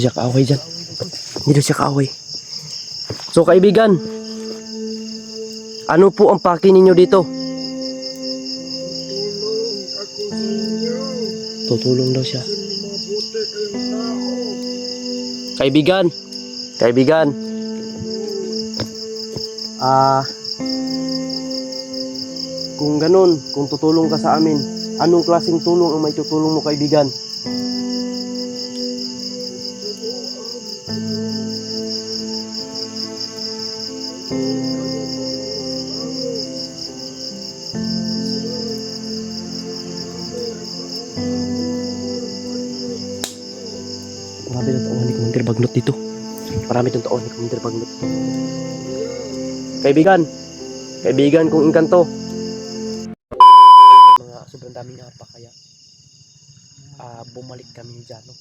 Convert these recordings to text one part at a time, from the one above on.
Siya kaaway dyan. Hindi siya kaaway. So kaibigan, ano po ang paki ninyo dito? Tutulong daw siya. Kaibigan, kaibigan. Kung ganun, kung tutulong ka sa amin, anong klaseng tulong ang may tutulong mo, kaibigan? Marami ng taon ni Commander Bagnot dito. Marami ng taon ni Commander Bagnot. Kaibigan, kaibigan kong engkanto. Mga sobrang daming apa kaya bumalik kami dyan, no?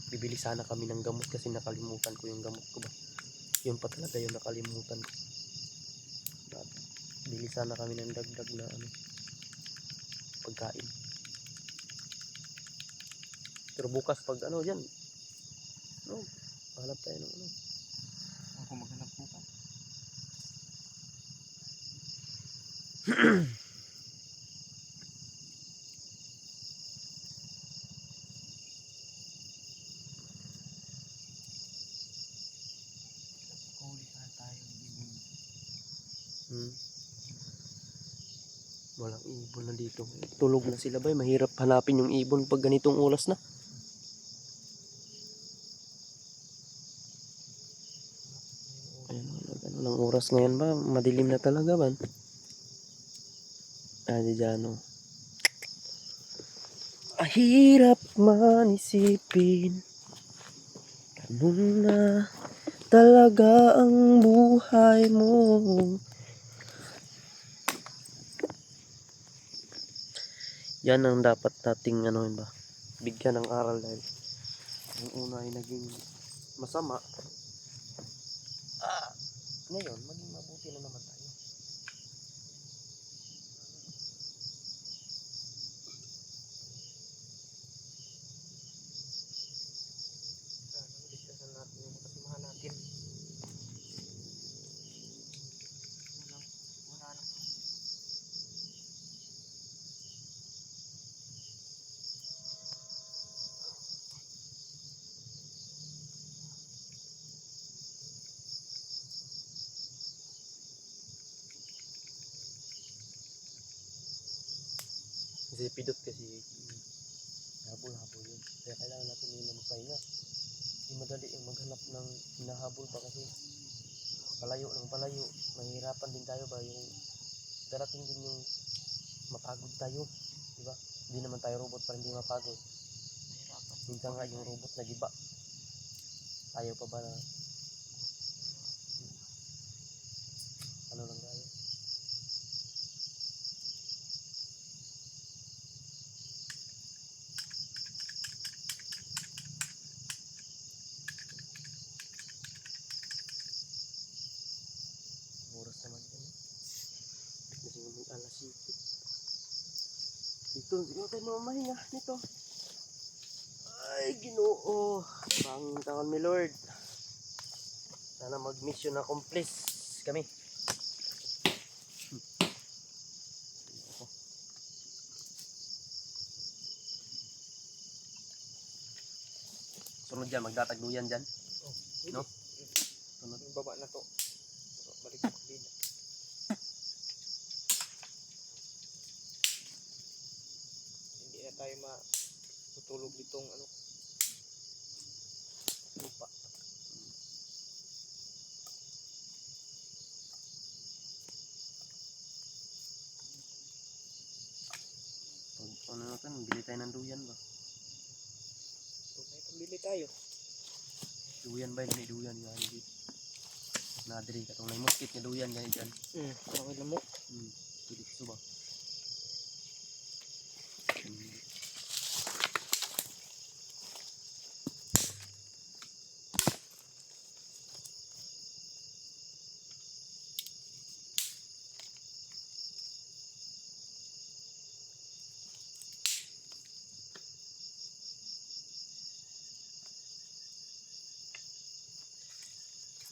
Bibili sana kami ng gamot kasi nakalimutan ko yung gamot ko ba. Yun pa talaga yung nakalimutan ko. Bili sana kami ng dagdag na pagkain. Pero bukas pag dyan, no, hanap tayo ng Ako maghanap po ka. Huli sana tayo ng ibon. Walang ibon na dito. Tulog na sila ba? Mahirap hanapin yung ibon pag ganitong oras na. Anong oras ngayon ba? Madilim na talaga ba? Diyan, oh. Hirap man isipin, ganun na talaga ang buhay mo. Yan ang dapat nating ba? Bigyan ng aral dahil yung una ay naging masama. Ngayon, maging mabuti na naman tayo. Discusan natin yung kasamahan natin. Wala na. Kasi pidot kasi habol-habol yun. Kaya kailangan natin yung magpahinga. Hindi madali yung maghanap ng hinahabol ba kasi palayo ng palayo. Mahirapan din tayo ba yung darating din yung mapagod tayo. Diba? Hindi naman tayo robot para hindi mapagod. Minsan nga yung robot nagiba. Tayo pa ba na ano lang tayo? Oras naman yun. Kasi naman alas 7. Dito, siguro tayo mamahinga nito. Ay, Ginoo. Panginoon taon mi Lord. Sana mag-mission accomplish kami. Sunod dyan, magtatagduyan dyan. No? Sunod yung baba na to. Balik sa kabila. Hindi na tayo matutulog ditong lupa. Ano natin, bili tayo ng duyan ba? Kung may pambili tayo. Duyan ba? Hindi duyan yan. Nadiri ka itong naimukit niya duyan yan dyan. Okay na mo. Tulik ito ba?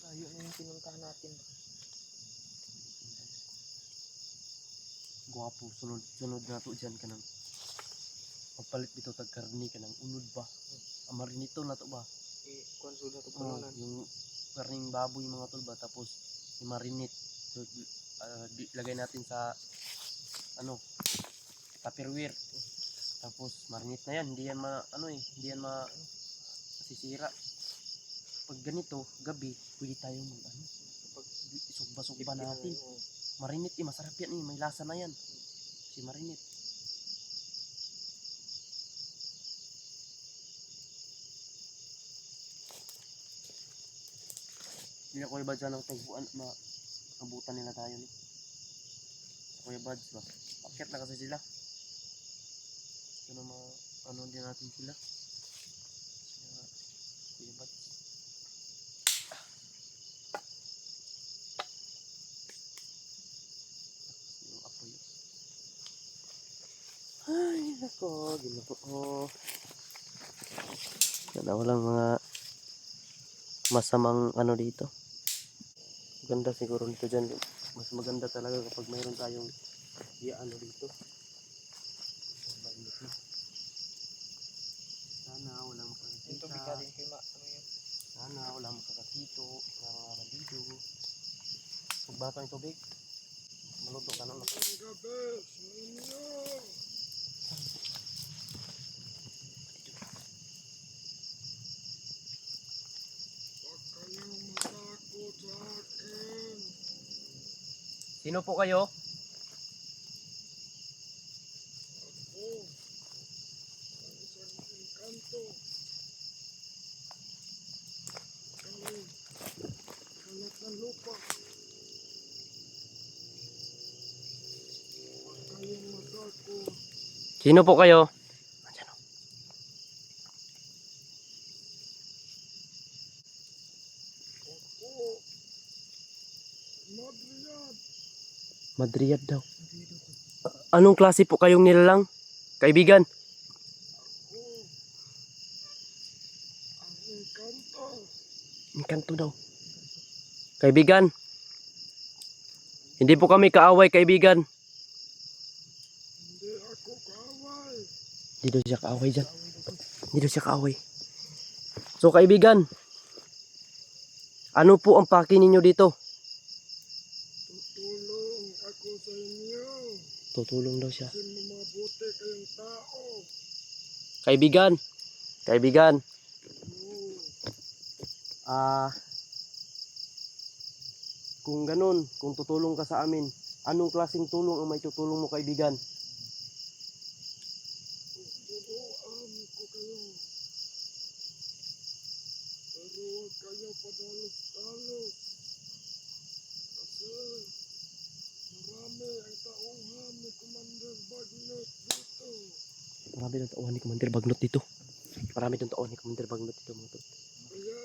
Layo na yung pinuntahan natin. Gwapo, sunod na to dyan ka ng pagpalit bito tagkarni ka ng unod ba? Amarinito na to ba? Konsul na ito Oo, pununan. yung karning baboy mga tol ba, tapos i-marinate. So, lagay natin sa ano, tupperware. Tapos marinate na yan, hindi yan hindi yan masisira. Pag ganito, gabi, pwede tayo pag isugba-sugba natin. Marinate masarap yan may lasa na yan. Si marinate. Hindi ako iba dyan ng tagbuan, abutan nila tayo ni. Kuya Buds ba? Paket na kasi sila. Ito na din natin sila. Sila Kuya Buds. Yung apoy. Ay, nako, ginako ko. Sana walang mga masamang dito. Maganda siguro nito dyan. Mas maganda talaga kapag mayroon tayong dito. Mainit na. Sana walang Yung tubig makakakita. natin kay ano yun? Sana walang makakakito na mga bandido. Magbato yung tubig. Maluto ka na. Sino po kayo? Kalat ng lupa. Kayong matakot. Sino po kayo? Andyan o. Ako. Madriyad. Madriyad daw. Anong klase po kayong nilalang? Kaibigan? Ako. Ang engkanto. Engkanto daw. Kaibigan? Hindi po kami kaaway, kaibigan. Hindi ako kaaway. Hindi daw siya kaaway dyan. Hindi daw siya kaaway. So kaibigan, ano po ang paki ninyo dito? Tutulong ako sa inyo. Tutulong daw siya. Kasi mabuti kayong tao. Kaibigan, kaibigan, Oo. kung ganun, kung tutulong ka sa amin, anong klaseng tulong ang may tutulong mo, kaibigan? Tuturuan ko kayo. Pero huwag kayo padalos-dalos. Kasi marami ang tauhan ni Commander Bagnot dito. Marami ng tauhan ni Commander Bagnot dito. Marami ng tauhan ni Commander Bagnot dito, mga tol. Kaya,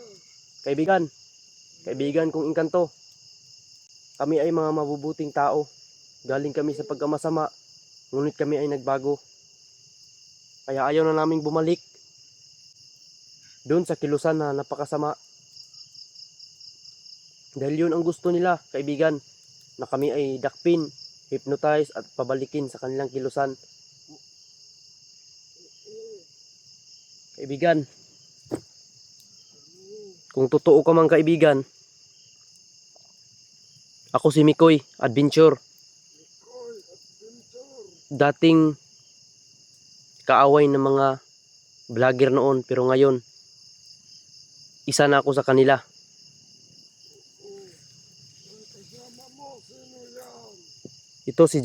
Kaibigan, kaibigan kong engkanto, kami ay mga mabubuting tao. Galing kami sa pagkamasama, ngunit kami ay nagbago. Kaya ayaw na naming bumalik doon sa kilusan na napakasama. Dahil yun ang gusto nila, kaibigan, na kami ay dakpin, hypnotize at pabalikin sa kanilang kilusan. Kaibigan, kung totoo ka mang kaibigan, ako si Mikoy Adventure. Mikoy Adventure. Dating kaaway ng mga vlogger noon, pero ngayon isa na ako sa kanila. Ang kasama mo, sino yan? Ito si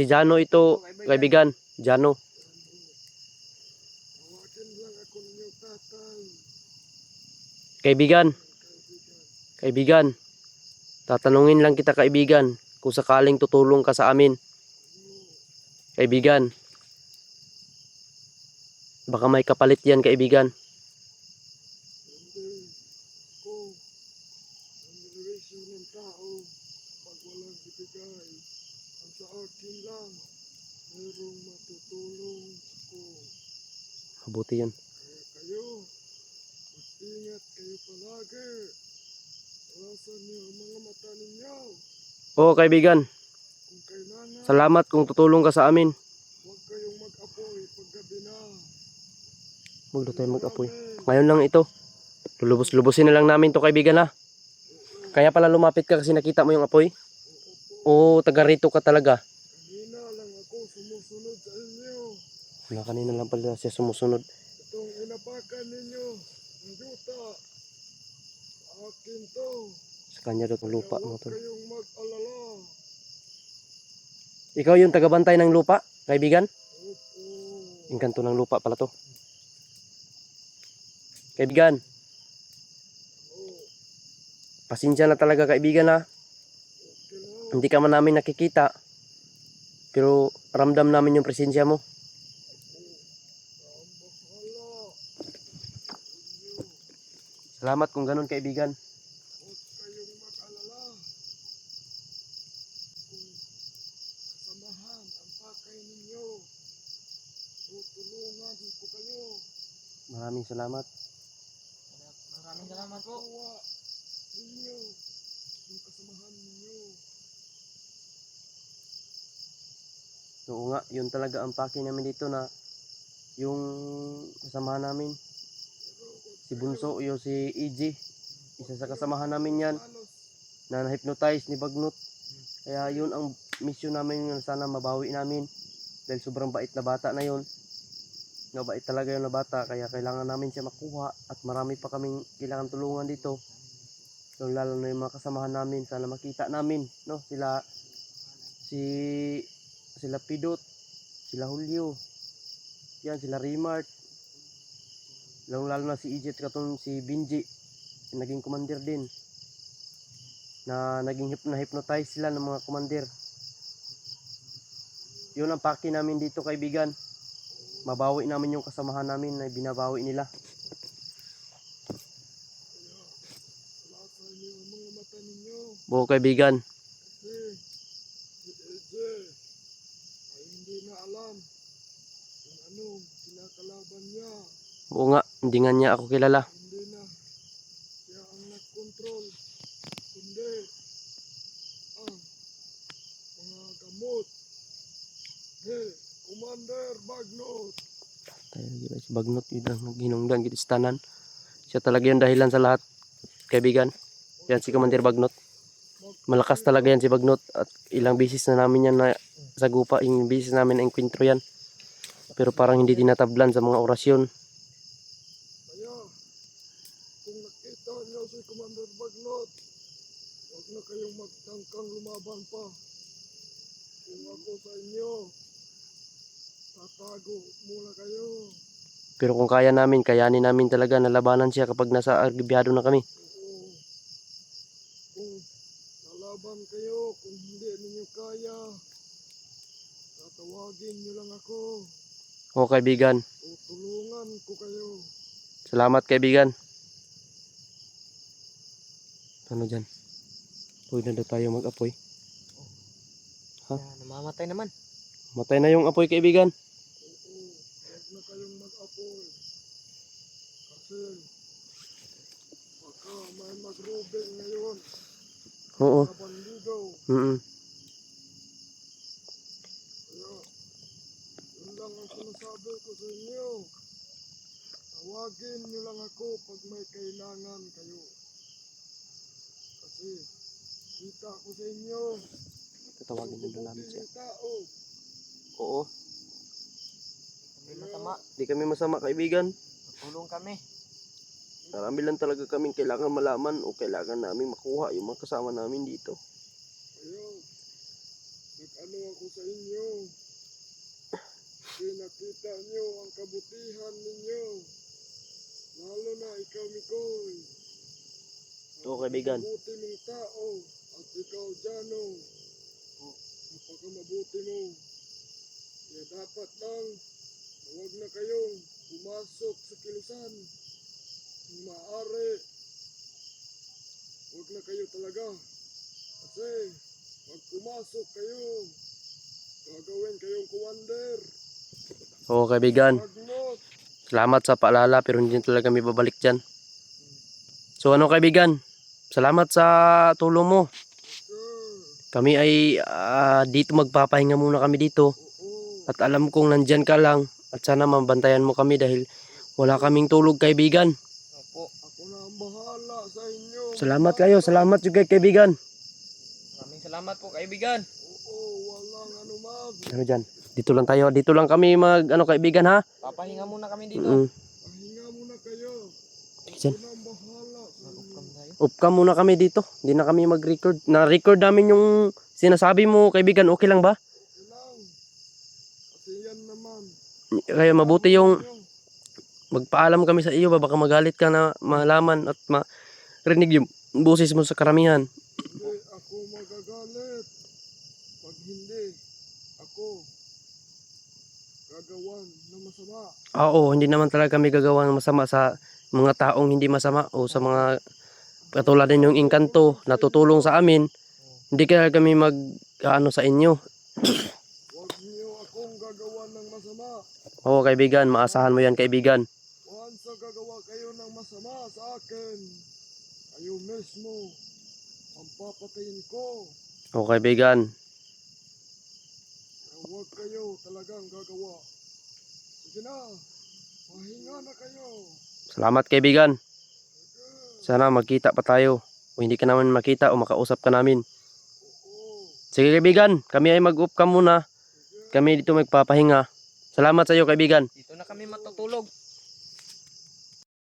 Jano ito, kaibigan, Jano. Tawagin lang ako ninyong tatay. Kaibigan, Kaibigan. kaibigan, tatanungin lang kita, kaibigan, kung sakaling tutulong ka sa amin. Kaibigan, baka may kapalit yan, kaibigan. Hindi ko ang relasyon ng tao pag walang ibigay. Ang sa akin lang, merong matutulong ko. Mabuti yun. Kaya kayo, mag-ingat kayo palagi. Alasan niyo ang mga mata ninyo. Oo kaibigan, Kung kailangan, salamat kung tutulong ka sa amin. huwag kayong mag-apoy paggabi na. Huwag na tayo mag-apoy. Ngayon lang ito. Lulubos-lubusin na lang namin to kaibigan ha. Kaya pala lumapit ka kasi nakita mo yung apoy? Oo, taga rito ka talaga. Kanina lang ako sumusunod sa inyo. Wala, kanina lang pala siya sumusunod. Itong inapakan ninyo, ang yuta, akin to. Sa kanya daw itong lupa Kaya mga huwag tol. kayong mag-alala. Ikaw yung tagabantay ng lupa, kaibigan? Opo. Yung kanto ng lupa pala to. Kaibigan, Oh, pasensya na talaga kaibigan ha. okay lang. Hindi ka man namin nakikita. Pero ramdam namin yung presensya mo. Ang bahala. Inyo, Salamat kung ganun kaibigan. huwag kayong mag-alala. Kung kasamahan ang pakay ninyo, tutulungan ko kayo. Maraming salamat. Maraming salamat po. Tuwa ninyo, yung kasamahan ninyo. Oo nga, yun talaga ang paki namin dito na yung kasama namin. Si Bunso, yung si EG. Isa sa kasamahan namin yan Halos, na na-hypnotize ni Bagnot. Kaya yun ang mission namin na sana mabawi namin. Dahil sobrang bait na bata na yun. Mabait talaga yun na bata. Kaya kailangan namin siya makuha. At marami pa kaming kailangan tulungan dito. So, lalo na yung mga kasamahan namin. Sana makita namin. No? Sila Pidot. Sila Julio. Yan, sila Remart. Lalo na si EJ at katong si Benji. Yung naging commander din. Na naging na-hypnotize sila ng mga commander. Yun ang paki namin dito kaibigan. Mabawi namin yung kasamahan namin na binabawi nila. lasan niyo ang mga mata ninyo. Buo kaibigan. Kasi si EJ ay hindi na alam kung anong kinakalaban niya. Oo nga, hindi nga niya ako kilala. Hindi na siya ang nag-control, kundi ang mga gamot. Hey, Commander Bagnot, Tayo lagi ba si Bagnot yun ang naghinungdan git istanan. Siya talaga yung dahilan sa lahat kaibigan. Yan si Commander Bagnot. Malakas talaga yan si Bagnot at ilang bisis na namin yan na sagupa, yung bisis namin na enkwentro yan. Pero parang hindi tinatablan sa mga orasyon. kaya kung nakita niyo si Commander Bagnot, huwag na kayong magtangkang lumaban pa. Kung ako sa inyo, tatago muna kayo. Pero kung kaya namin, kayanin namin talaga na labanan siya kapag nasa argibyado na kami. Oo. Kung lalaban kayo, kung hindi ninyo kaya, tatawagin niyo lang ako. O kaibigan, Tutulungan ko kayo. salamat kaibigan. Ano dyan? Pwede na daw tayo mag-apoy. Ha? Namamatay naman. Matay na yung apoy kaibigan. Oo, huwag na kayong mag-apoy. Kasi baka may mag-rubing ngayon. Oo. Mga bandido. Mm. Kaya, yun lang ang sinasabi ko sa inyo. Tawagin niyo lang ako pag may kailangan kayo. Kasi, kita ko sa inyo. Tatawagin na doon namin siya. Mabuting tao. Oo. Kami masama. Di kami masama kaibigan. Tulong kami. Marami lang talaga kaming kailangan malaman o kailangan namin makuha yung mga kasama namin dito. Kaya, nag-ano ako sa inyo. Kasi nakita niyo ang kabutihan ninyo. Lalo na ikaw, Mikoy. Oo kaibigan. Mabuti mong tao. At ikaw, Jano. Napakamabuti mo. Kaya dapat lang, huwag na kayong pumasok sa kilusan. Kung maaari, huwag na kayo talaga. Kasi, pag pumasok kayo, gagawin kayong commander. Oo kaibigan. Bagnot. Salamat sa paalala pero hindi talaga kami babalik dyan. So ano kaibigan? Salamat sa tulong mo. Okay. Kami ay dito magpapahinga muna kami dito. Oo. At alam kong nandyan ka lang. At sana mabantayan mo kami dahil wala kaming tulog kaibigan. Opo. Ako na ang bahala sa inyo. Salamat kayo. Salamat juga kaibigan. Maraming salamat po kaibigan. Oo, walang anuman. Ano dyan? Dito lang tayo. Dito lang kami kaibigan ha. Papahinga muna kami dito. Pahinga muna kayo. Ako Dyan. na ang bahala sa inyo. Mag-upcam tayo. Upcam muna kami dito. Hindi na kami mag-record. Na-record namin yung sinasabi mo kaibigan. Okay lang ba? Okay lang. Kasi yan naman. Kaya mabuti yung Inyo. magpaalam kami sa iyo ba. Baka magalit ka na malaman at marinig yung boses mo sa karamihan. Hindi ako magagalit. Pag hindi, ako gagawan ng masama. Oo, hindi naman talaga kami gagawa ng masama sa mga taong hindi masama o sa mga katulad din yung engkanto na tutulong sa amin. Hindi kaya kami sa inyo. Huwag niyo akong gagawan ng masama. Oo kaibigan, maasahan mo yan kaibigan. Once na gagawa kayo ng masama sa akin, kayo mismo ang papatayin ko. Oo kaibigan. Kaya huwag kayo talagang gagawa. Sige na, pahinga na kayo. Salamat kaibigan. Sige. Sana magkita pa tayo. O hindi ka naman makita o makausap ka namin. Oo. Sige kaibigan, kami ay mag-upcam muna. Sige. Kami dito magpapahinga. Salamat sa iyo kaibigan. Dito na kami matutulog.